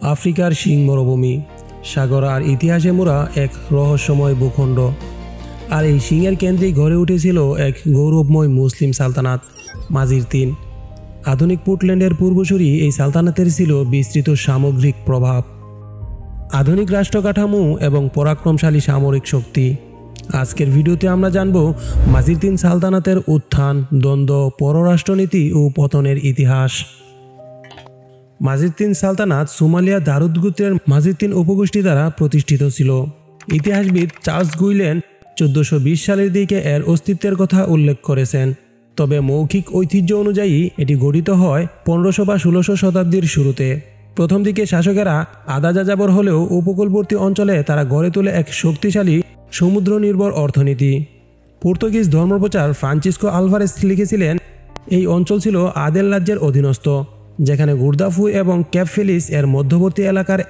আফ্রিকার শিং মরুভূমি, সাগর আর ইতিহাসে মোড়া এক রহস্যময় ভূখণ্ড। আর এই শিংয়ের কেন্দ্রেই গড়ে উঠেছিল এক গৌরবময় মুসলিম সালতানাত মাজির ৩। আধুনিক পুর্টল্যান্ডের পূর্বসূরি এই সালতানাতের ছিল বিস্তৃত সামগ্রিক প্রভাব, আধুনিক রাষ্ট্র কাঠামো এবং পরাক্রমশালী সামরিক শক্তি। আজকের ভিডিওতে আমরা জানব মাজির ৩ সালতানাতের উত্থান, দ্বন্দ্ব, পররাষ্ট্রনীতি ও পতনের ইতিহাস। মাজির ৩ সালতানাত সোমালিয়া দারুদ গোত্রের মাজির ৩ উপগোষ্ঠী দ্বারা প্রতিষ্ঠিত ছিল। ইতিহাসবিদ চার্লস গুইলেন 1420 সালের দিকে এর অস্তিত্বের কথা উল্লেখ করেছেন, তবে মৌখিক ঐতিহ্য অনুযায়ী এটি গঠিত হয় 1500 বা 1600 শতাব্দীর শুরুতে। প্রথম দিকে শাসকেরা আধা যাযাবর হলেও উপকূলবর্তী অঞ্চলে তারা গড়ে তোলে এক শক্তিশালী সমুদ্র নির্ভর অর্থনীতি। পর্তুগিজ ধর্মপ্রচার ফ্রান্সিসকো আলভারেস লিখেছিলেন, এই অঞ্চল ছিল আদেল রাজ্যের অধীনস্থ, যেখানে গুর্দাফু এবং ক্যাপ ফেলিস এর মধ্যবর্তী এলাকার